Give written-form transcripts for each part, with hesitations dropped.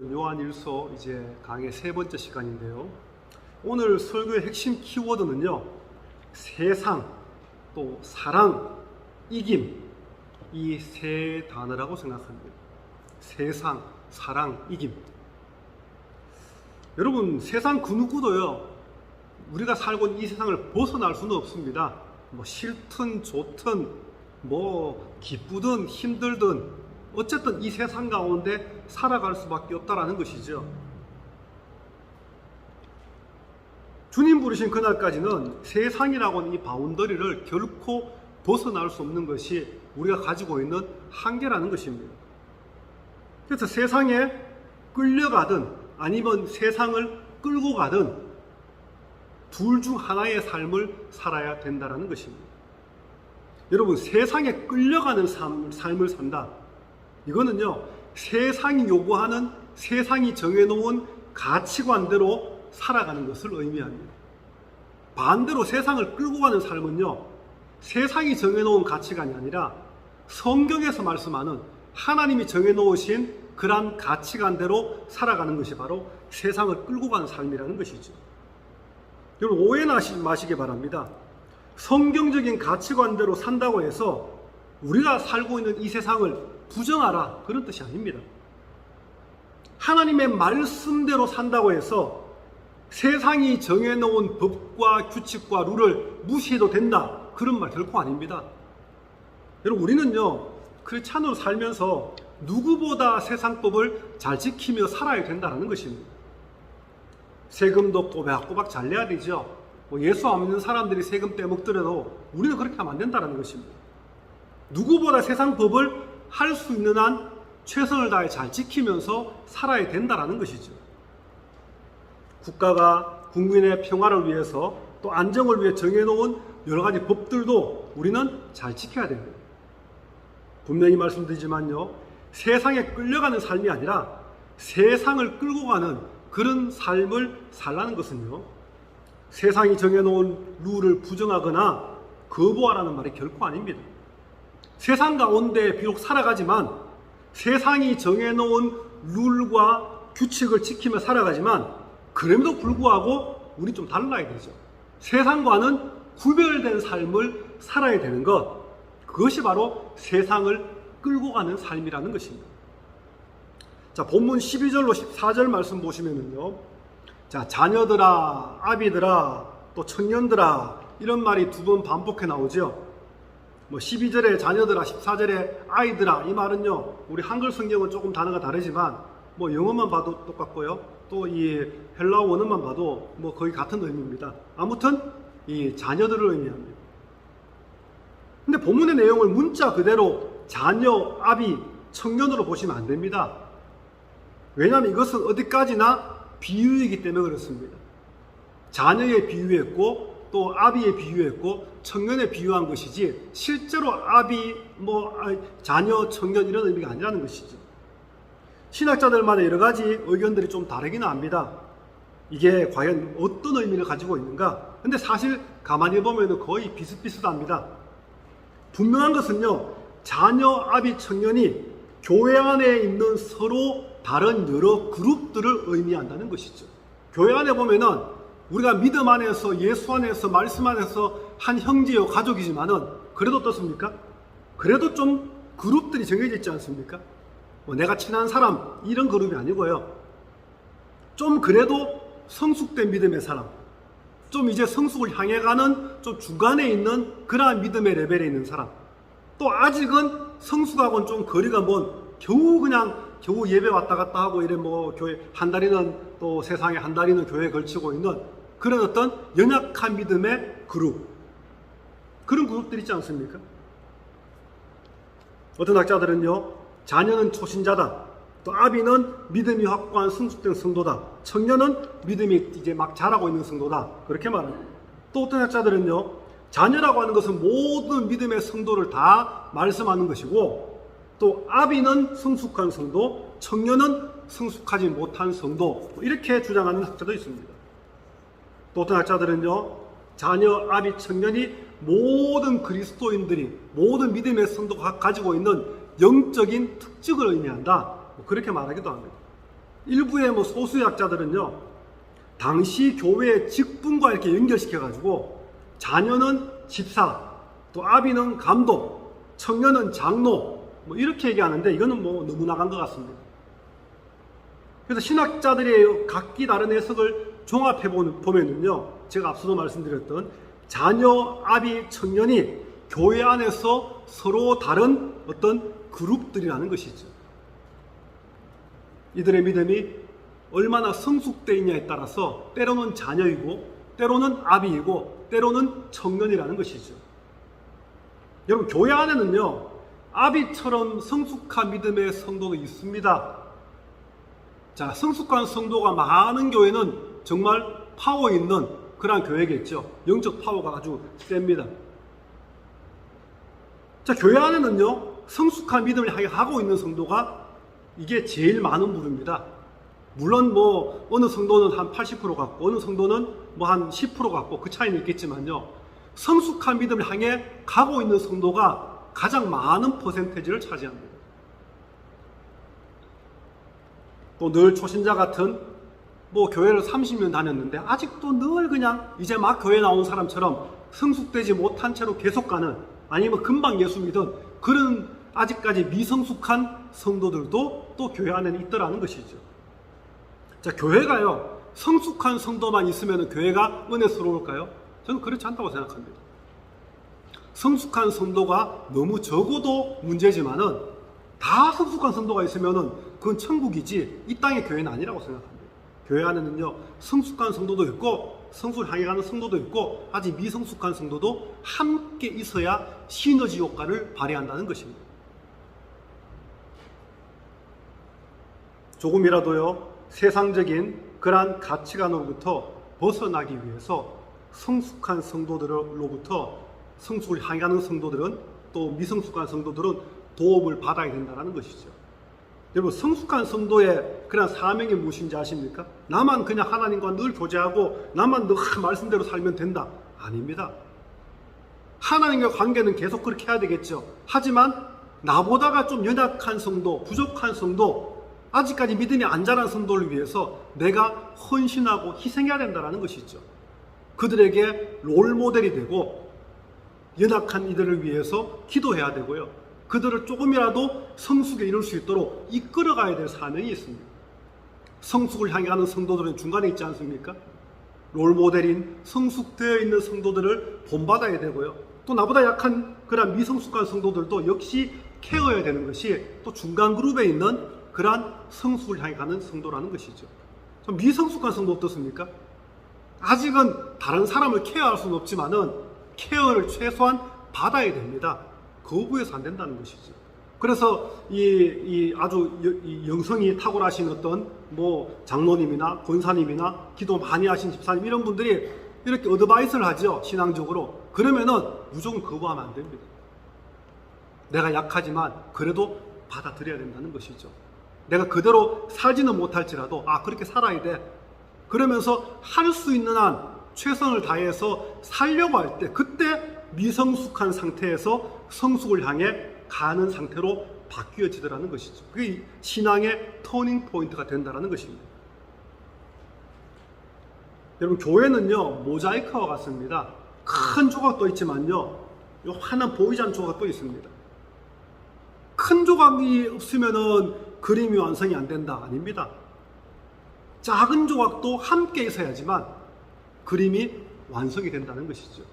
요한일서 이제 강의 세 번째 시간인데요. 오늘 설교의 핵심 키워드는요, 세상, 또 사랑, 이김, 이 세 단어라고 생각합니다. 세상, 사랑, 이김. 여러분, 세상 그 누구도요, 우리가 살고 있는 이 세상을 벗어날 수는 없습니다. 뭐 싫든 좋든 뭐 기쁘든 힘들든 어쨌든 이 세상 가운데 살아갈 수밖에 없다라는 것이죠. 주님 부르신 그날까지는 세상이라고 하는 이 바운더리를 결코 벗어날 수 없는 것이 우리가 가지고 있는 한계라는 것입니다. 그래서 세상에 끌려가든 아니면 세상을 끌고 가든 둘 중 하나의 삶을 살아야 된다는 것입니다. 여러분, 세상에 끌려가는 삶을 산다. 이거는요, 세상이 요구하는, 세상이 정해놓은 가치관대로 살아가는 것을 의미합니다. 반대로 세상을 끌고 가는 삶은요, 세상이 정해놓은 가치관이 아니라 성경에서 말씀하는 하나님이 정해놓으신 그러한 가치관대로 살아가는 것이 바로 세상을 끌고 가는 삶이라는 것이죠. 여러분, 오해하지 마시기 바랍니다. 성경적인 가치관대로 산다고 해서 우리가 살고 있는 이 세상을 부정하라, 그런 뜻이 아닙니다. 하나님의 말씀대로 산다고 해서 세상이 정해놓은 법과 규칙과 룰을 무시해도 된다, 그런 말 결코 아닙니다. 여러분, 우리는요, 크리스찬으로 살면서 누구보다 세상법을 잘 지키며 살아야 된다는 것입니다. 세금도 꼬박꼬박 잘 내야 되죠. 예수 안 믿는 사람들이 세금 떼먹더라도 우리는 그렇게 하면 안 된다는 것입니다. 누구보다 세상 법을 할 수 있는 한 최선을 다해 잘 지키면서 살아야 된다는 것이죠. 국가가 국민의 평화를 위해서 또 안정을 위해 정해놓은 여러 가지 법들도 우리는 잘 지켜야 됩니다. 분명히 말씀드리지만요, 세상에 끌려가는 삶이 아니라 세상을 끌고 가는 그런 삶을 살라는 것은요, 세상이 정해놓은 룰을 부정하거나 거부하라는 말이 결코 아닙니다. 세상 가운데 비록 살아가지만 세상이 정해놓은 룰과 규칙을 지키며 살아가지만 그럼에도 불구하고 우리 좀 달라야 되죠. 세상과는 구별된 삶을 살아야 되는 것, 그것이 바로 세상을 끌고 가는 삶이라는 것입니다. 자, 본문 12절로 14절 말씀 보시면은요, 자, 자녀들아, 아비들아, 또 청년들아, 이런 말이 두 번 반복해 나오죠. 12절에 자녀들아, 14절에 아이들아, 이 말은요, 우리 한글 성경은 조금 단어가 다르지만 영어만 봐도 똑같고요, 또 이 헬라어 원어만 봐도 거의 같은 의미입니다. 아무튼 이 자녀들을 의미합니다. 근데 본문의 내용을 문자 그대로 자녀, 아비, 청년으로 보시면 안 됩니다. 왜냐하면 이것은 어디까지나 비유이기 때문에 그렇습니다. 자녀에 비유했고 또 아비에 비유했고 청년에 비유한 것이지 실제로 아비, 자녀, 청년 이런 의미가 아니라는 것이죠. 신학자들마다 여러 가지 의견들이 좀 다르기는 합니다. 이게 과연 어떤 의미를 가지고 있는가? 근데 사실 가만히 보면 거의 비슷비슷합니다. 분명한 것은요, 자녀, 아비, 청년이 교회 안에 있는 서로 다른 여러 그룹들을 의미한다는 것이죠. 교회 안에 보면은 우리가 믿음 안에서, 예수 안에서, 말씀 안에서 한 형제요 가족이지만은 그래도 어떻습니까? 그래도 좀 그룹들이 정해져 있지 않습니까? 내가 친한 사람, 이런 그룹이 아니고요, 좀 그래도 성숙된 믿음의 사람, 좀 이제 성숙을 향해 가는 좀 중간에 있는 그러한 믿음의 레벨에 있는 사람, 또 아직은 성숙하고는 좀 거리가 먼, 겨우 예배 왔다 갔다 하고 이래 교회 한 달이는 또 세상에 한 달이는 교회에 걸치고 있는 그런 어떤 연약한 믿음의 그룹, 그런 그룹들 있지 않습니까? 어떤 학자들은요, 자녀는 초신자다, 또 아비는 믿음이 확고한 성숙된 성도다, 청년은 믿음이 이제 막 자라고 있는 성도다, 그렇게 말합니다. 또 어떤 학자들은요, 자녀라고 하는 것은 모든 믿음의 성도를 다 말씀하는 것이고, 또 아비는 성숙한 성도, 청년은 성숙하지 못한 성도, 이렇게 주장하는 학자도 있습니다. 또 어떤 학자들은요, 자녀, 아비, 청년이 모든 그리스도인들이, 모든 믿음의 성도가 가지고 있는 영적인 특징을 의미한다, 그렇게 말하기도 합니다. 일부의 뭐 소수약자들은요, 당시 교회의 직분과 이렇게 연결시켜가지고 자녀는 집사, 또 아비는 감독, 청년은 장로, 뭐 이렇게 얘기하는데 이거는 뭐 너무 나간 것 같습니다. 그래서 신학자들의 각기 다른 해석을 종합해 보면은요, 제가 앞서도 말씀드렸던 자녀, 아비, 청년이 교회 안에서 서로 다른 어떤 그룹들이라는 것이죠. 이들의 믿음이 얼마나 성숙되어 있냐에 따라서 때로는 자녀이고 때로는 아비이고 때로는 청년이라는 것이죠. 여러분, 교회 안에는요, 아비처럼 성숙한 믿음의 성도도 있습니다. 자, 성숙한 성도가 많은 교회는 정말 파워 있는 그런 교회겠죠. 영적 파워가 아주 셉니다. 자, 교회 안에는요, 성숙한 믿음을 향해 가고 있는 성도가 이게 제일 많은 부류입니다. 물론 뭐 어느 성도는 한 80% 같고 어느 성도는 뭐 한 10% 같고 그 차이는 있겠지만요, 성숙한 믿음을 향해 가고 있는 성도가 가장 많은 퍼센테이지를 차지합니다. 또 늘 초신자 같은 뭐 교회를 30년 다녔는데 아직도 늘 그냥 이제 막 교회 나온 사람처럼 성숙되지 못한 채로 계속 가는, 아니면 금방 예수 믿은 그런 아직까지 미성숙한 성도들도 또 교회 안에는 있더라는 것이죠. 자, 교회가요, 성숙한 성도만 있으면 교회가 은혜스러울까요? 저는 그렇지 않다고 생각합니다. 성숙한 성도가 너무 적어도 문제지만은 다 성숙한 성도가 있으면은 그건 천국이지 이 땅의 교회는 아니라고 생각합니다. 교회 안에는요, 성숙한 성도도 있고 성숙을 향해 가는 성도도 있고 아직 미성숙한 성도도 함께 있어야 시너지 효과를 발휘한다는 것입니다. 조금이라도요, 세상적인 그러한 가치관으로부터 벗어나기 위해서 성숙한 성도들로부터, 성숙을 향해 가는 성도들은, 또 미성숙한 성도들은 도움을 받아야 된다는 것이죠. 여러분, 성숙한 성도의 그런 사명이 무엇인지 아십니까? 나만 그냥 하나님과 늘 교제하고 나만 늘 말씀대로 살면 된다. 아닙니다. 하나님과 관계는 계속 그렇게 해야 되겠죠. 하지만 나보다가 좀 연약한 성도, 부족한 성도, 아직까지 믿음이 안 자란 성도를 위해서 내가 헌신하고 희생해야 된다는 것이죠. 그들에게 롤모델이 되고 연약한 이들을 위해서 기도해야 되고요, 그들을 조금이라도 성숙에 이룰 수 있도록 이끌어가야 될 사명이 있습니다. 성숙을 향해 가는 성도들은 중간에 있지 않습니까? 롤모델인 성숙되어 있는 성도들을 본받아야 되고요, 또 나보다 약한 그런 미성숙한 성도들도 역시 케어해야 되는 것이 또 중간 그룹에 있는 그러한 성숙을 향해 가는 성도라는 것이죠. 미성숙한 성도 어떻습니까? 아직은 다른 사람을 케어할 수는 없지만은 케어를 최소한 받아야 됩니다. 거부해서 안 된다는 것이죠. 그래서 이 아주 영성이 탁월하신 어떤 뭐 장로님이나 권사님이나 기도 많이 하신 집사님, 이런 분들이 이렇게 어드바이스를 하죠, 신앙적으로. 그러면은 무조건 거부하면 안 됩니다. 내가 약하지만 그래도 받아들여야 된다는 것이죠. 내가 그대로 살지는 못할지라도 그렇게 살아야 돼. 그러면서 할 수 있는 한 최선을 다해서 살려고 할 때, 그때 미성숙한 상태에서 성숙을 향해 가는 상태로 바뀌어지더라는 것이죠. 그게 신앙의 터닝 포인트가 된다는 것입니다. 여러분, 교회는요, 모자이크와 같습니다. 큰 조각도 있지만요, 요 하나 보이지 않는 조각도 있습니다. 큰 조각이 없으면은 그림이 완성이 안 된다, 아닙니다. 작은 조각도 함께 있어야지만 그림이 완성이 된다는 것이죠.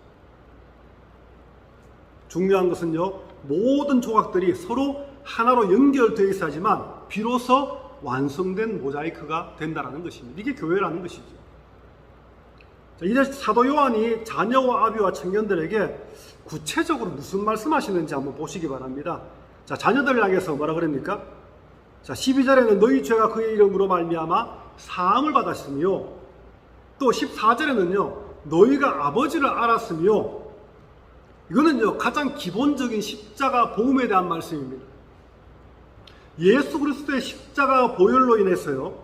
중요한 것은요, 모든 조각들이 서로 하나로 연결되어 있어야지만 비로소 완성된 모자이크가 된다는 것입니다. 이게 교회라는 것이죠. 자, 이제 사도 요한이 자녀와 아비와 청년들에게 구체적으로 무슨 말씀하시는지 한번 보시기 바랍니다. 자, 자녀들을 향해서 뭐라 그럽니까? 자, 12절에는 너희 죄가 그의 이름으로 말미암아 사함을 받았으며, 또 14절에는요 너희가 아버지를 알았으며, 이거는요 가장 기본적인 십자가 복음에 대한 말씀입니다. 예수 그리스도의 십자가 보혈로 인해서요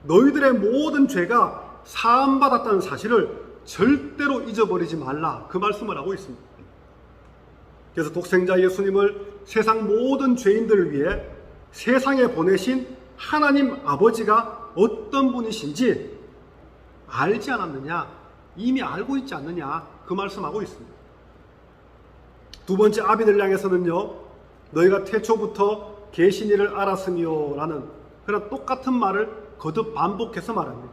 너희들의 모든 죄가 사함받았다는 사실을 절대로 잊어버리지 말라, 그 말씀을 하고 있습니다. 그래서 독생자 예수님을 세상 모든 죄인들을 위해 세상에 보내신 하나님 아버지가 어떤 분이신지 알지 않았느냐? 이미 알고 있지 않느냐? 그 말씀하고 있습니다. 두 번째 아비들 향해서는요, 너희가 태초부터 계신 이를 알았으며 라는 그런 똑같은 말을 거듭 반복해서 말합니다.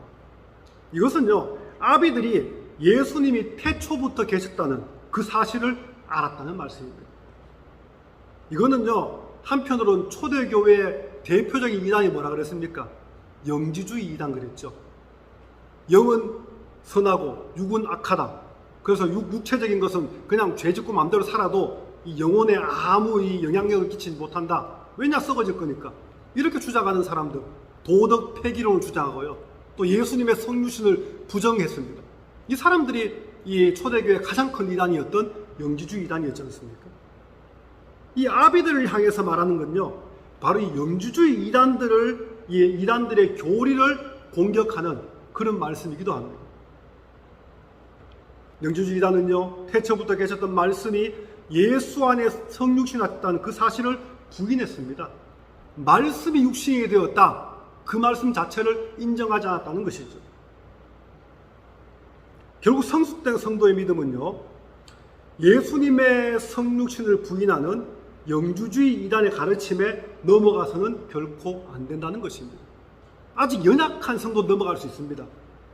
이것은요, 아비들이 예수님이 태초부터 계셨다는 그 사실을 알았다는 말씀입니다. 이거는요, 한편으로는 초대교회의 대표적인 이단이 뭐라 그랬습니까? 영지주의 이단 그랬죠. 영은 선하고 육은 악하다. 그래서 육체적인 것은 그냥 죄짓고 마음대로 살아도 이 영혼에 아무 이 영향력을 끼치지 못한다. 왜냐? 썩어질 거니까. 이렇게 주장하는 사람들, 도덕 폐기론을 주장하고요, 또 예수님의 성육신을 부정했습니다. 이 사람들이 이 초대교회의 가장 큰 이단이었던 영지주의 이단이었지 않습니까? 이 아비들을 향해서 말하는 건요, 바로 이 영지주의 이단들의 교리를 공격하는 그런 말씀이기도 합니다. 영지주의 이단은요, 태초부터 계셨던 말씀이 예수 안에 성육신이 왔다는 그 사실을 부인했습니다. 말씀이 육신이 되었다, 그 말씀 자체를 인정하지 않았다는 것이죠. 결국 성숙된 성도의 믿음은요, 예수님의 성육신을 부인하는 영주주의 이단의 가르침에 넘어가서는 결코 안 된다는 것입니다. 아직 연약한 성도 넘어갈 수 있습니다.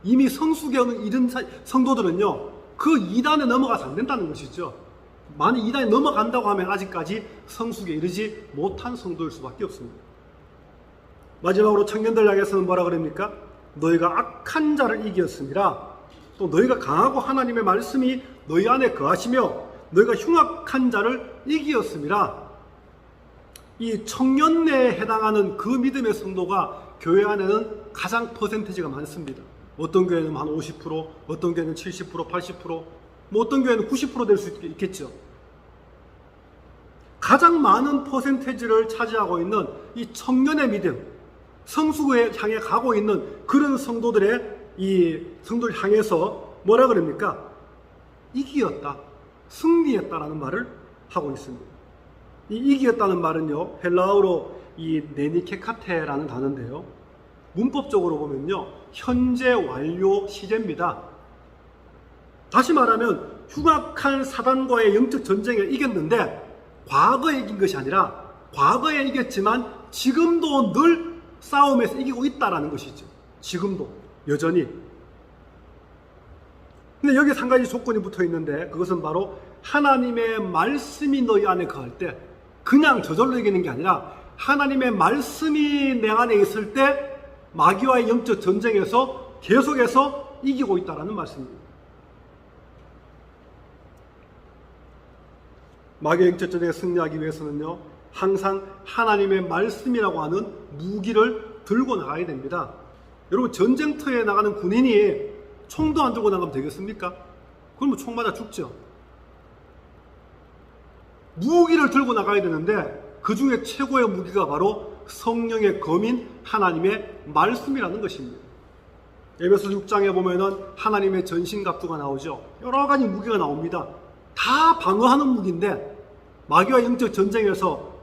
이미 성숙에 이른 성도들은요, 그 이단에 넘어가서 안 된다는 것이죠. 만약 이단에 넘어간다고 하면 아직까지 성숙에 이르지 못한 성도일 수밖에 없습니다. 마지막으로 청년들 향해서는 뭐라 그럽니까? 너희가 악한 자를 이겼습니다. 또 너희가 강하고 하나님의 말씀이 너희 안에 거하시며 너희가 흉악한 자를 이기었습니다. 이 청년내에 해당하는 그 믿음의 성도가 교회 안에는 가장 퍼센티지가 많습니다. 어떤 교회는 한 50%, 어떤 교회는 70%, 80%, 어떤 교회는 90% 될 수 있겠죠. 가장 많은 퍼센테이지를 차지하고 있는 이 청년의 믿음, 성숙에 향해 가고 있는 그런 성도들을 향해서 뭐라 그럽니까? 이기었다, 승리했다라는 말을 하고 있습니다. 이 이기었다는 말은요, 헬라어로 이 네니케카테라는 단어인데요, 문법적으로 보면요, 현재 완료 시제입니다. 다시 말하면 흉악한 사단과의 영적 전쟁에 이겼는데 과거에 이긴 것이 아니라 과거에 이겼지만 지금도 늘 싸움에서 이기고 있다라는 것이죠. 지금도 여전히. 근데 여기에 한 가지 조건이 붙어 있는데, 그것은 바로 하나님의 말씀이 너희 안에 거할 때, 그냥 저절로 이기는 게 아니라 하나님의 말씀이 내 안에 있을 때 마귀와의 영적 전쟁에서 계속해서 이기고 있다는 말씀입니다. 마귀의 영적 전쟁에 승리하기 위해서는요, 항상 하나님의 말씀이라고 하는 무기를 들고 나가야 됩니다. 여러분, 전쟁터에 나가는 군인이 총도 안 들고 나가면 되겠습니까? 그러면 총 맞아 죽죠. 무기를 들고 나가야 되는데 그 중에 최고의 무기가 바로 성령의 검인 하나님의 말씀이라는 것입니다. 에베소 6장에 보면은 하나님의 전신갑주가 나오죠. 여러 가지 무기가 나옵니다. 다 방어하는 무기인데 마귀와 영적 전쟁에서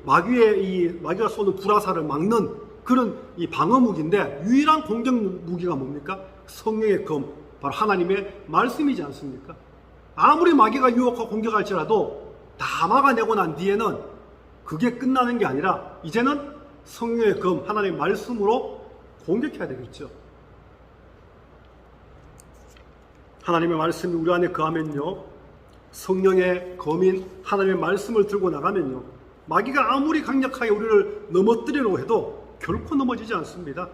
마귀가 쏘는 불화살을 막는 그런 이 방어 무기인데, 유일한 공격 무기가 뭡니까? 성령의 검, 바로 하나님의 말씀이지 않습니까? 아무리 마귀가 유혹하고 공격할지라도 다 막아내고 난 뒤에는 그게 끝나는 게 아니라 이제는 성령의 검, 하나님의 말씀으로 공격해야 되겠죠. 하나님의 말씀이 우리 안에 거하면요, 성령의 검인 하나님의 말씀을 들고 나가면요, 마귀가 아무리 강력하게 우리를 넘어뜨리려고 해도 결코 넘어지지 않습니다.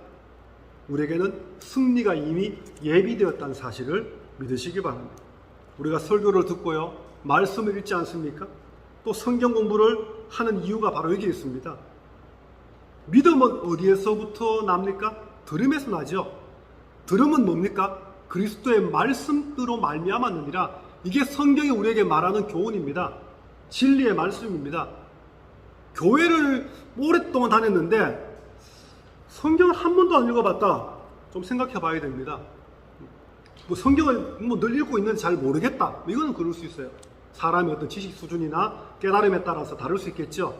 우리에게는 승리가 이미 예비되었다는 사실을 믿으시기 바랍니다. 우리가 설교를 듣고요, 말씀을 읽지 않습니까? 또 성경 공부를 하는 이유가 바로 여기 있습니다. 믿음은 어디에서부터 납니까? 들음에서 나죠. 들음은 뭡니까? 그리스도의 말씀으로 말미암았느니라. 이게 성경이 우리에게 말하는 교훈입니다. 진리의 말씀입니다. 교회를 오랫동안 다녔는데 성경을 한 번도 안 읽어봤다, 좀 생각해 봐야 됩니다. 성경을 늘 읽고 있는지 잘 모르겠다, 이거는 그럴 수 있어요. 사람의 어떤 지식 수준이나 깨달음에 따라서 다를 수 있겠죠.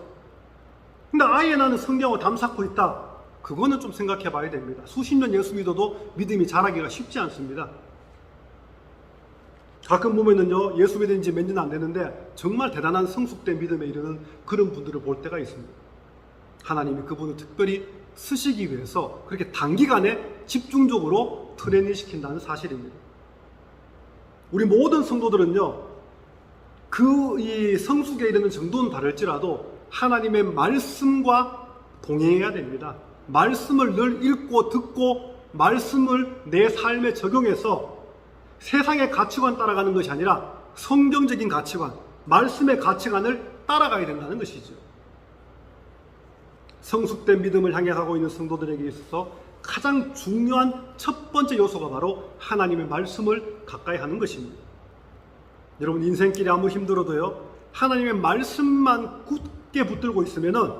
근데 아예 나는 성경을 담쌓고 있다, 그거는 좀 생각해 봐야 됩니다. 수십 년 예수 믿어도 믿음이 자라기가 쉽지 않습니다. 가끔 보면은요, 예수 믿은 지 몇 년 안 되는데 정말 대단한 성숙된 믿음에 이르는 그런 분들을 볼 때가 있습니다. 하나님이 그분을 특별히 쓰시기 위해서 그렇게 단기간에 집중적으로 트레이닝 시킨다는 사실입니다. 우리 모든 성도들은요, 이 성숙에 이르는 정도는 다를지라도 하나님의 말씀과 동행해야 됩니다. 말씀을 늘 읽고 듣고 말씀을 내 삶에 적용해서 세상의 가치관 따라가는 것이 아니라 성경적인 가치관, 말씀의 가치관을 따라가야 된다는 것이죠. 성숙된 믿음을 향해 가고 있는 성도들에게 있어서 가장 중요한 첫 번째 요소가 바로 하나님의 말씀을 가까이 하는 것입니다. 여러분, 인생길이 아무 힘들어도요, 하나님의 말씀만 굳게 붙들고 있으면은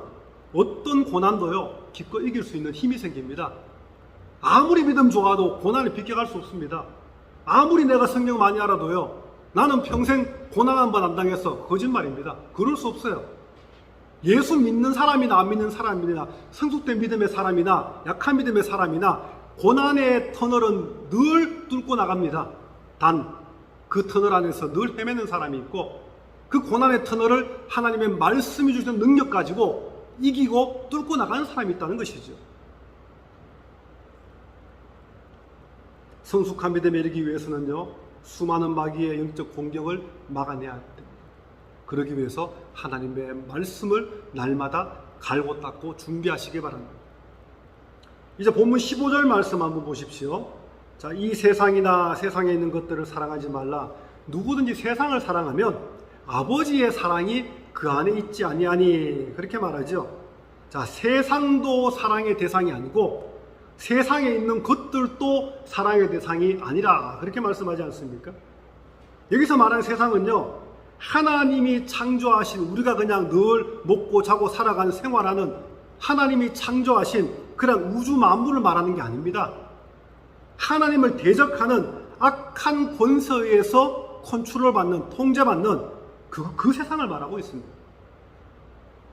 어떤 고난도요, 기껏 이길 수 있는 힘이 생깁니다. 아무리 믿음 좋아도 고난을 비껴갈 수 없습니다. 아무리 내가 성경 많이 알아도요, 나는 평생 고난 한 번 안 당했어. 거짓말입니다. 그럴 수 없어요. 예수 믿는 사람이나 안 믿는 사람이나 성숙된 믿음의 사람이나 약한 믿음의 사람이나 고난의 터널은 늘 뚫고 나갑니다. 단 그 터널 안에서 늘 헤매는 사람이 있고, 그 고난의 터널을 하나님의 말씀이 주시는 능력 가지고 이기고 뚫고 나가는 사람이 있다는 것이죠. 성숙한 믿음에 이르기 위해서는요, 수많은 마귀의 영적 공격을 막아내야 됩니다. 그러기 위해서 하나님의 말씀을 날마다 갈고 닦고 준비하시기 바랍니다. 이제 본문 15절 말씀 한번 보십시오. 자, 이 세상이나 세상에 있는 것들을 사랑하지 말라. 누구든지 세상을 사랑하면 아버지의 사랑이 그 안에 있지 아니하니. 그렇게 말하죠. 자, 세상도 사랑의 대상이 아니고 세상에 있는 것들도 사랑의 대상이 아니라. 그렇게 말씀하지 않습니까? 여기서 말하는 세상은요, 하나님이 창조하신, 우리가 그냥 늘 먹고 자고 살아가는 생활하는 하나님이 창조하신 그런 우주 만물을 말하는 게 아닙니다. 하나님을 대적하는 악한 권세에 의해서 컨트롤 받는, 통제받는 그 세상을 말하고 있습니다.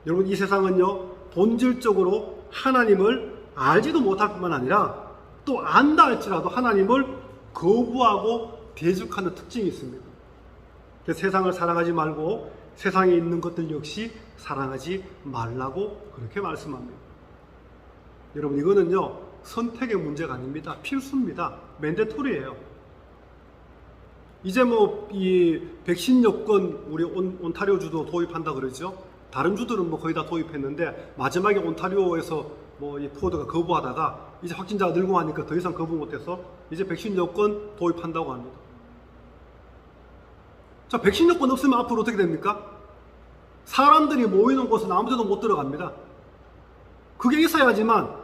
여러분, 이 세상은요, 본질적으로 하나님을 알지도 못할 뿐만 아니라 또 안다 할지라도 하나님을 거부하고 대적하는 특징이 있습니다. 그래서 세상을 사랑하지 말고 세상에 있는 것들 역시 사랑하지 말라고 그렇게 말씀합니다. 여러분, 이거는요, 선택의 문제가 아닙니다. 필수입니다. 맨데토리예요. 이제 이 백신 여권 우리 온타리오주도 도입한다 그러죠. 다른 주들은 거의 다 도입했는데 마지막에 온타리오에서 이 포드가 거부하다가 이제 확진자가 늘고 하니까 더 이상 거부 못해서 이제 백신 여권 도입한다고 합니다. 자, 백신 여권 없으면 앞으로 어떻게 됩니까? 사람들이 모이는 곳은 아무 데도 못 들어갑니다. 그게 있어야지만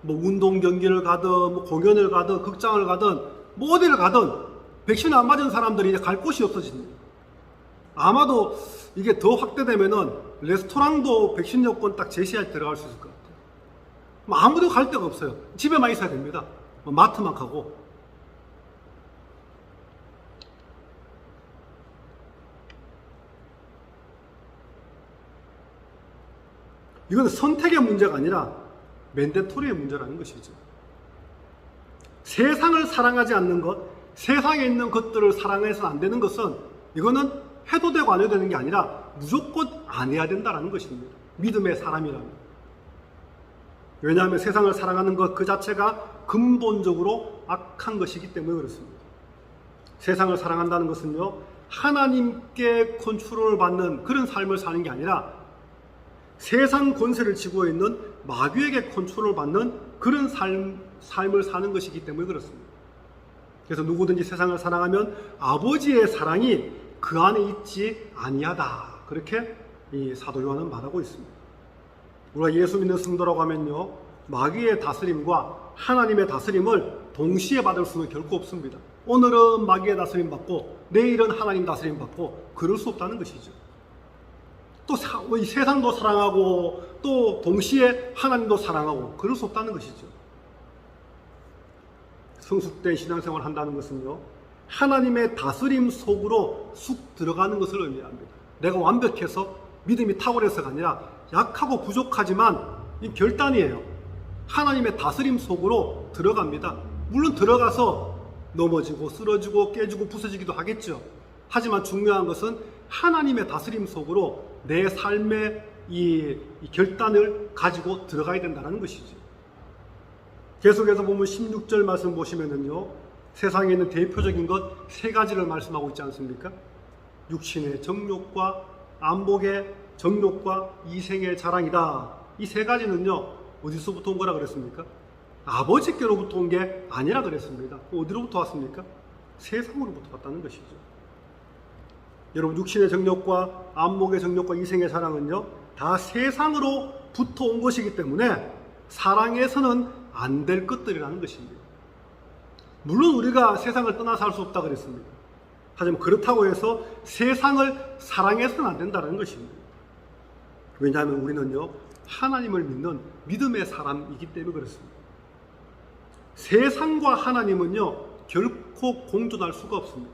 운동 경기를 가든 공연을 가든 극장을 가든 어디를 가든 백신 안 맞은 사람들이 이제 갈 곳이 없어집니다. 아마도 이게 더 확대되면은 레스토랑도 백신 여권 딱 제시할 때 들어갈 수 있을 것 같아요. 아무데도 갈 데가 없어요. 집에만 있어야 됩니다. 마트만 가고. 이건 선택의 문제가 아니라 맨데토리의 문제라는 것이죠. 세상을 사랑하지 않는 것, 세상에 있는 것들을 사랑해서는 안 되는 것은 이거는 해도 되고 안 해도 되는 게 아니라 무조건 안 해야 된다는 것입니다. 믿음의 사람이라면. 왜냐하면 세상을 사랑하는 것 그 자체가 근본적으로 악한 것이기 때문에 그렇습니다. 세상을 사랑한다는 것은요, 하나님께 컨트롤을 받는 그런 삶을 사는 게 아니라 세상 권세를 쥐고 있는 마귀에게 컨트롤을 받는 그런 삶을 사는 것이기 때문에 그렇습니다. 그래서 누구든지 세상을 사랑하면 아버지의 사랑이 그 안에 있지 아니하다. 그렇게 이 사도 요한은 말하고 있습니다. 우리가 예수 믿는 성도라고 하면요, 마귀의 다스림과 하나님의 다스림을 동시에 받을 수는 결코 없습니다. 오늘은 마귀의 다스림 받고 내일은 하나님 다스림 받고 그럴 수 없다는 것이죠. 또 이 세상도 사랑하고 또 동시에 하나님도 사랑하고 그럴 수 없다는 것이죠. 성숙된 신앙생활을 한다는 것은요, 하나님의 다스림 속으로 쑥 들어가는 것을 의미합니다. 내가 완벽해서 믿음이 탁월해서가 아니라 약하고 부족하지만 이 결단이에요. 하나님의 다스림 속으로 들어갑니다. 물론 들어가서 넘어지고 쓰러지고 깨지고 부서지기도 하겠죠. 하지만 중요한 것은 하나님의 다스림 속으로 내 삶의 이 결단을 가지고 들어가야 된다는 것이죠. 계속해서 보면 16절 말씀 보시면은요, 세상에 있는 대표적인 것 세 가지를 말씀하고 있지 않습니까? 육신의 정욕과 안목의 정욕과 이생의 자랑이다. 이 세 가지는요, 어디서부터 온 거라 그랬습니까? 아버지께로부터 온 게 아니라 그랬습니다. 어디로부터 왔습니까? 세상으로부터 왔다는 것이죠. 여러분, 육신의 정욕과 안목의 정욕과 이생의 자랑은요, 다 세상으로부터 온 것이기 때문에 사랑해서는 안 될 것들이라는 것입니다. 물론 우리가 세상을 떠나서 할 수 없다 그랬습니다. 하지만 그렇다고 해서 세상을 사랑해서는 안 된다는 것입니다. 왜냐하면 우리는요, 하나님을 믿는 믿음의 사람이기 때문에 그렇습니다. 세상과 하나님은요, 결코 공존할 수가 없습니다.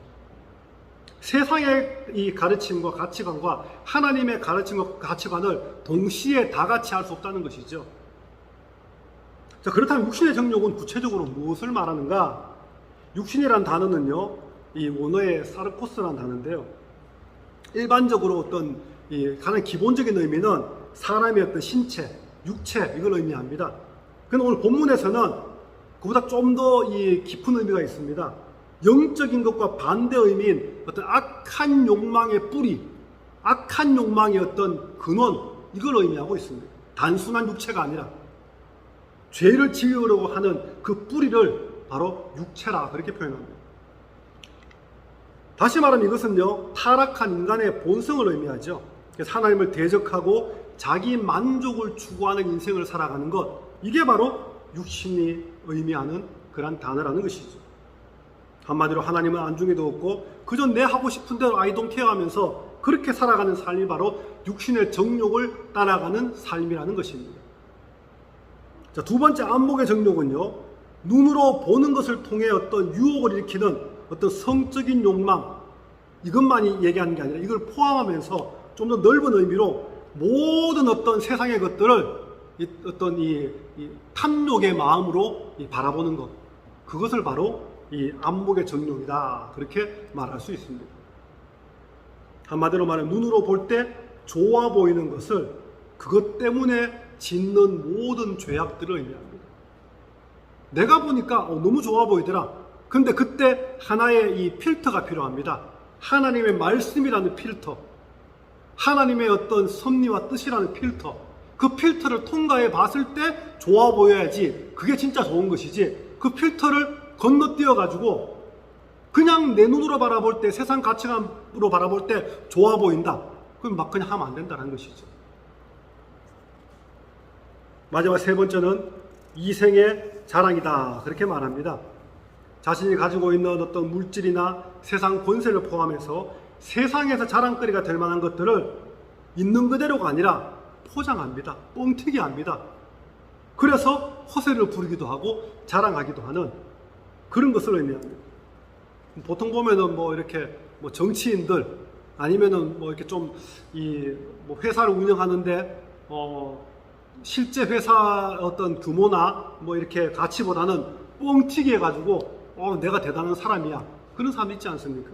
세상의 이 가르침과 가치관과 하나님의 가르침과 가치관을 동시에 다 같이 할 수 없다는 것이죠. 자, 그렇다면 육신의 정욕은 구체적으로 무엇을 말하는가? 육신이란 단어는요, 이 원어의 사르코스라는 단어인데요, 일반적으로 어떤 이 가장 기본적인 의미는 사람의 어떤 신체, 육체, 이걸 의미합니다. 그런데 오늘 본문에서는 그보다 좀 더 이 깊은 의미가 있습니다. 영적인 것과 반대 의미인 어떤 악한 욕망의 뿌리, 악한 욕망의 어떤 근원, 이걸 의미하고 있습니다. 단순한 육체가 아니라 죄를 지으려고 하는 그 뿌리를 바로 육체라, 그렇게 표현합니다. 다시 말하면 이것은요, 타락한 인간의 본성을 의미하죠. 그래서 하나님을 대적하고 자기 만족을 추구하는 인생을 살아가는 것, 이게 바로 육신이 의미하는 그런 단어라는 것이죠. 한마디로 하나님은 안중에도 없고 그저 내 하고 싶은 대로 I don't care 하면서 그렇게 살아가는 삶이 바로 육신의 정욕을 따라가는 삶이라는 것입니다. 자, 두 번째 안목의 정욕은요, 눈으로 보는 것을 통해 어떤 유혹을 일으키는 어떤 성적인 욕망, 이것만이 얘기하는 게 아니라 이걸 포함하면서 좀 더 넓은 의미로 모든 어떤 세상의 것들을 어떤 이 탐욕의 마음으로 바라보는 것, 그것을 바로 이 안목의 정욕이다, 그렇게 말할 수 있습니다. 한마디로 말하면 눈으로 볼 때 좋아 보이는 것을 그것 때문에 짓는 모든 죄악들을 의미합니다. 내가 보니까 너무 좋아 보이더라. 근데 그때 하나의 이 필터가 필요합니다. 하나님의 말씀이라는 필터, 하나님의 어떤 섭리와 뜻이라는 필터, 그 필터를 통과해 봤을 때 좋아 보여야지 그게 진짜 좋은 것이지, 그 필터를 건너뛰어 가지고 그냥 내 눈으로 바라볼 때, 세상 가치관으로 바라볼 때 좋아 보인다, 그럼 막 그냥 하면 안 된다는 것이죠. 마지막 세 번째는 이생의 자랑이다, 그렇게 말합니다. 자신이 가지고 있는 어떤 물질이나 세상 권세를 포함해서 세상에서 자랑거리가 될 만한 것들을 있는 그대로가 아니라 포장합니다. 뻥튀기 합니다. 그래서 허세를 부리기도 하고 자랑하기도 하는 그런 것을 의미합니다. 보통 보면은 뭐 이렇게 뭐 정치인들 아니면은 뭐 이렇게 좀 뭐 회사를 운영하는데 실제 회사 어떤 규모나 뭐 이렇게 가치보다는 뻥튀기 해가지고 내가 대단한 사람이야, 그런 사람 있지 않습니까?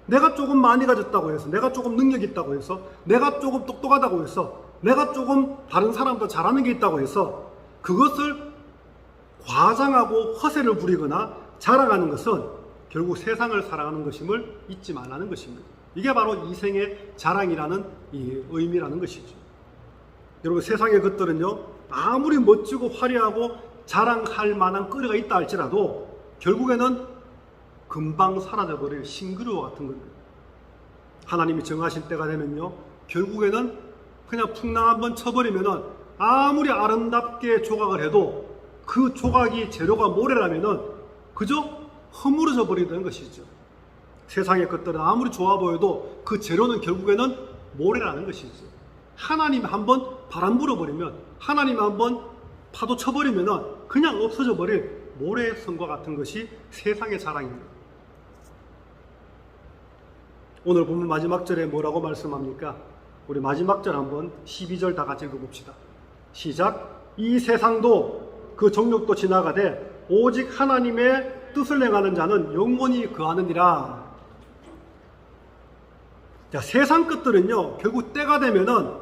내가 조금 많이 가졌다고 해서, 내가 조금 능력이 있다고 해서, 내가 조금 똑똑하다고 해서, 내가 조금 다른 사람보다 잘하는 게 있다고 해서 그것을 과장하고 허세를 부리거나 자랑하는 것은 결국 세상을 살아가는 것임을 잊지 말라는 것입니다. 이게 바로 이생의 자랑이라는 이 의미라는 것이죠. 여러분, 세상의 것들은요, 아무리 멋지고 화려하고 자랑할 만한 거리가 있다 할지라도 결국에는 금방 사라져버릴 싱그러워 같은 겁니다. 하나님이 정하신 때가 되면요, 결국에는 그냥 풍랑 한번 쳐버리면은 아무리 아름답게 조각을 해도 그 조각이 재료가 모래라면은 그저 허물어져 버리는 것이죠. 세상의 것들은 아무리 좋아 보여도 그 재료는 결국에는 모래라는 것이죠. 하나님 한번 바람 불어버리면, 하나님 한번 파도 쳐버리면은 그냥 없어져 버릴 모래의 성과 같은 것이 세상의 자랑입니다. 오늘 보면 마지막 절에 뭐라고 말씀합니까? 우리 마지막 절 한번 12절 다 같이 읽어봅시다. 시작. 이 세상도 그 정욕도 지나가되 오직 하나님의 뜻을 행하는 자는 영원히 거하느니라. 자, 세상 것들은요, 결국 때가 되면은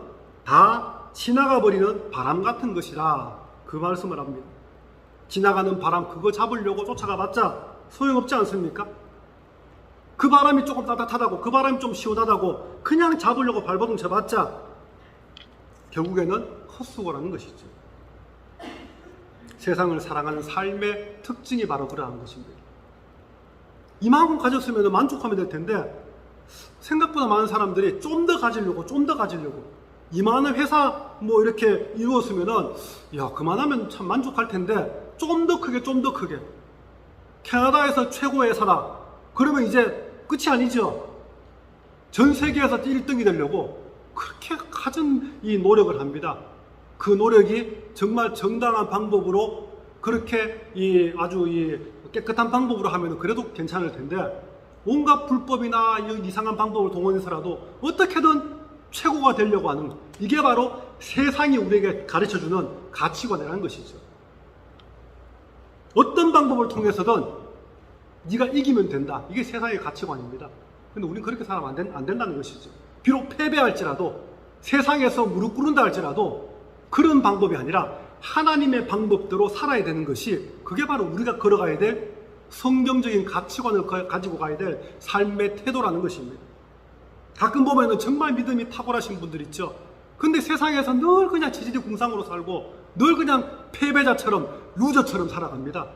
다 지나가 버리는 바람 같은 것이라 그 말씀을 합니다. 지나가는 바람 그거 잡으려고 쫓아가봤자 소용없지 않습니까? 그 바람이 조금 따뜻하다고, 그 바람이 좀 시원하다고 그냥 잡으려고 발버둥 쳐봤자 결국에는 헛수고라는 것이죠. 세상을 사랑하는 삶의 특징이 바로 그러한 것입니다. 이만큼 가졌으면 만족하면 될 텐데 생각보다 많은 사람들이 좀 더 가지려고 이만한 회사 뭐 이렇게 이루었으면은 야, 그만하면 참 만족할 텐데 좀 더 크게 캐나다에서 최고의 회사다 그러면 이제 끝이 아니죠. 전 세계에서 1등이 되려고 그렇게 갖은 이 노력을 합니다. 그 노력이 정말 정당한 방법으로 그렇게 아주 깨끗한 방법으로 하면 그래도 괜찮을 텐데 온갖 불법이나 이상한 방법을 동원해서라도 어떻게든 최고가 되려고 하는 것. 이게 바로 세상이 우리에게 가르쳐주는 가치관이라는 것이죠. 어떤 방법을 통해서든 네가 이기면 된다. 이게 세상의 가치관입니다. 근데 우리는 그렇게 살아면 안 된다는 것이죠. 비록 패배할지라도 세상에서 무릎 꿇는다 할지라도 그런 방법이 아니라 하나님의 방법대로 살아야 되는 것이 그게 바로 우리가 걸어가야 될 성경적인 가치관을 가지고 가야 될 삶의 태도라는 것입니다. 가끔 보면은 정말 믿음이 탁월하신 분들 있죠. 근데 세상에서 늘 그냥 지지리궁상으로 살고 늘 그냥 패배자처럼 루저처럼 살아갑니다.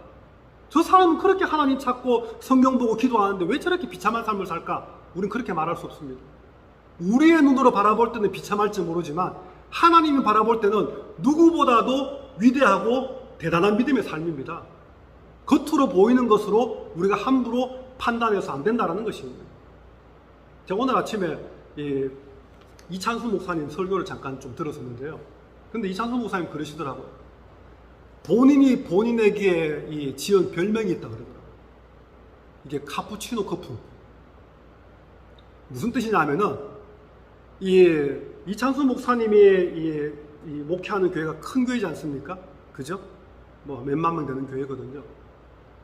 저 사람은 그렇게 하나님 찾고 성경 보고 기도하는데 왜 저렇게 비참한 삶을 살까? 우리는 그렇게 말할 수 없습니다. 우리의 눈으로 바라볼 때는 비참할지 모르지만 하나님이 바라볼 때는 누구보다도 위대하고 대단한 믿음의 삶입니다. 겉으로 보이는 것으로 우리가 함부로 판단해서 안 된다는 것입니다. 제가 오늘 아침에 이찬수 목사님 설교를 잠깐 좀 들었었는데요. 근데 이찬수 목사님 그러시더라고요. 본인이 본인에게 지은 별명이 있다 그러더라고요. 이게 카푸치노 거품. 무슨 뜻이냐면은 이찬수 목사님이 목회하는 교회가 큰 교회지 않습니까? 그죠? 뭐 몇만 명 되는 교회거든요.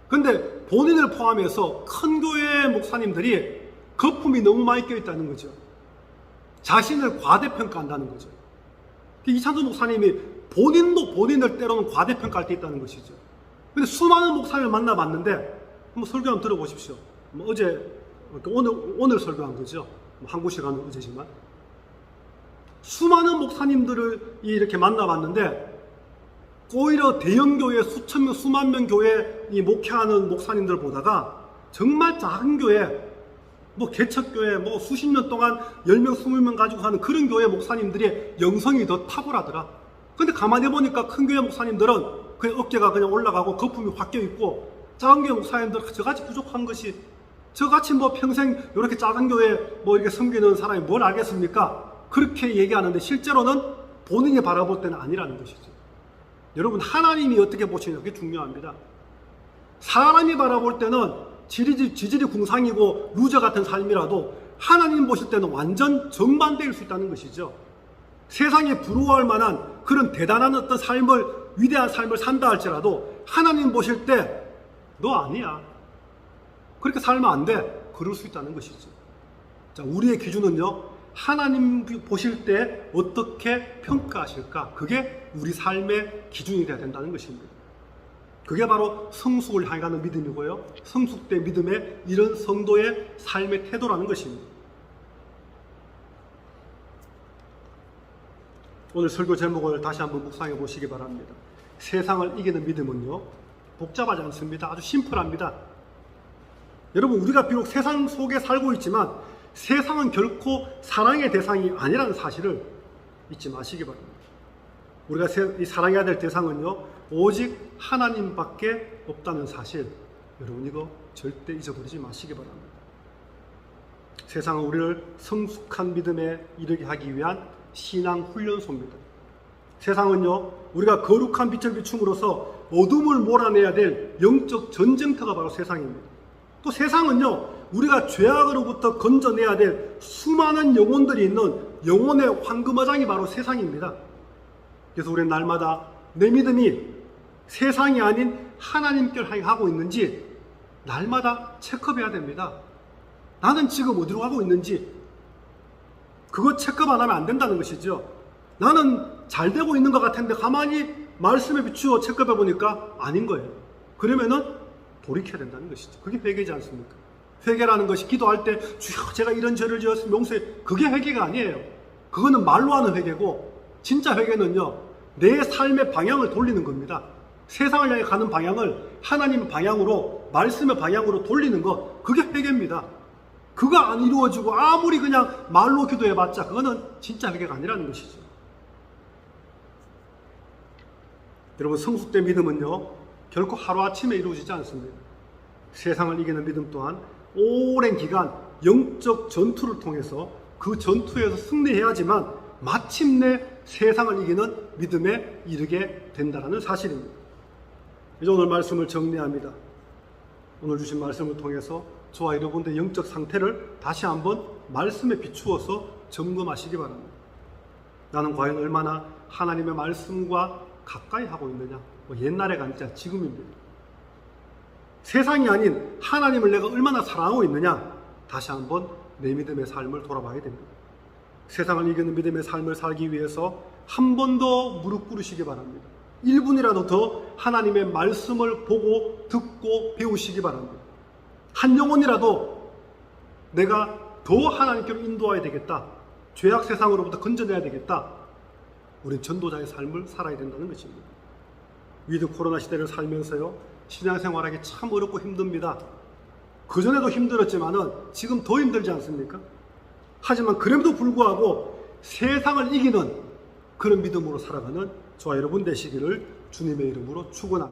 근데 본인을 포함해서 큰 교회 목사님들이 거품이 너무 많이 껴있다는 거죠. 자신을 과대평가한다는 거죠. 이찬수 목사님이 본인도 본인을 때로는 과대평가할 때 있다는 것이죠. 근데 수많은 목사님을 만나봤는데 한번 설교 한번 들어보십시오. 오늘 설교한 거죠. 한국 시간은 어제지만 수많은 목사님들을 이렇게 만나봤는데 오히려 대형교회 수천 명, 수만 명 교회 목회하는 목사님들 보다가 정말 작은 교회, 뭐 개척교회, 뭐 수십 년 동안 10명, 20명 가지고 하는 그런 교회 목사님들의 영성이 더 탁월하더라. 근데 가만히 보니까 큰 교회 목사님들은 그냥 어깨가 그냥 올라가고 거품이 확 껴있고 작은 교회 목사님들은 저같이 부족한 것이 저같이 뭐 평생 이렇게 작은 교회 뭐 이렇게 섬기는 사람이 뭘 알겠습니까? 그렇게 얘기하는데 실제로는 본인이 바라볼 때는 아니라는 것이죠. 여러분 하나님이 어떻게 보시느냐 그게 중요합니다. 사람이 바라볼 때는 지질이 궁상이고 루저 같은 삶이라도 하나님 보실 때는 완전 정반대일 수 있다는 것이죠. 세상에 부러워할 만한 그런 대단한 어떤 삶을 위대한 삶을 산다 할지라도 하나님 보실 때 너 아니야. 그렇게 살면 안 돼. 그럴 수 있다는 것이죠. 자, 우리의 기준은요. 하나님 보실 때 어떻게 평가하실까? 그게 우리 삶의 기준이 되어야 된다는 것입니다. 그게 바로 성숙을 향하는 믿음이고요. 성숙된 믿음의 이런 성도의 삶의 태도라는 것입니다. 오늘 설교 제목을 다시 한번 묵상해 보시기 바랍니다. 세상을 이기는 믿음은요. 복잡하지 않습니다. 아주 심플합니다. 여러분 우리가 비록 세상 속에 살고 있지만 세상은 결코 사랑의 대상이 아니라는 사실을 잊지 마시기 바랍니다. 우리가 사랑해야 될 대상은요 오직 하나님밖에 없다는 사실, 여러분 이거 절대 잊어버리지 마시기 바랍니다. 세상은 우리를 성숙한 믿음에 이르게 하기 위한 신앙 훈련소입니다. 세상은요 우리가 거룩한 빛을 비춤으로써 어둠을 몰아내야 될 영적 전쟁터가 바로 세상입니다. 또 세상은요 우리가 죄악으로부터 건져내야 될 수많은 영혼들이 있는 영혼의 황금어장이 바로 세상입니다. 그래서 우리는 날마다 내 믿음이 세상이 아닌 하나님께로 향하고 있는지 날마다 체크해야 됩니다. 나는 지금 어디로 가고 있는지 그거 체크업 안 하면 안 된다는 것이죠. 나는 잘 되고 있는 것 같은데 가만히 말씀에 비추어 체크해 보니까 아닌 거예요. 그러면은 돌이켜야 된다는 것이죠. 그게 회개지 않습니까? 회개라는 것이 기도할 때 주여 제가 이런 죄를 지었으면 용서해, 그게 회개가 아니에요. 그거는 말로 하는 회개고, 진짜 회개는요 내 삶의 방향을 돌리는 겁니다. 세상을 향해 가는 방향을 하나님의 방향으로, 말씀의 방향으로 돌리는 것, 그게 회개입니다. 그거 안 이루어지고 아무리 그냥 말로 기도해봤자 그거는 진짜 회개가 아니라는 것이죠. 여러분, 성숙된 믿음은요 결코 하루아침에 이루어지지 않습니다. 세상을 이기는 믿음 또한 오랜 기간 영적 전투를 통해서 그 전투에서 승리해야지만 마침내 세상을 이기는 믿음에 이르게 된다는 사실입니다. 이제 오늘 말씀을 정리합니다. 오늘 주신 말씀을 통해서 저와 여러분들의 영적 상태를 다시 한번 말씀에 비추어서 점검하시기 바랍니다. 나는 과연 얼마나 하나님의 말씀과 가까이 하고 있느냐? 옛날에가 아니라 지금입니다. 세상이 아닌 하나님을 내가 얼마나 사랑하고 있느냐? 다시 한번 내 믿음의 삶을 돌아봐야 됩니다. 세상을 이기는 믿음의 삶을 살기 위해서 한 번 더 무릎 꿇으시기 바랍니다. 1분이라도 더 하나님의 말씀을 보고 듣고 배우시기 바랍니다. 한 영혼이라도 내가 더 하나님께로 인도해야 되겠다. 죄악 세상으로부터 건져내야 되겠다. 우린 전도자의 삶을 살아야 된다는 것입니다. 위드 코로나 시대를 살면서요 신앙생활하기 참 어렵고 힘듭니다. 그전에도 힘들었지만은 지금 더 힘들지 않습니까? 하지만 그럼에도 불구하고 세상을 이기는 그런 믿음으로 살아가는 저와 여러분 되시기를 주님의 이름으로 축원합니다.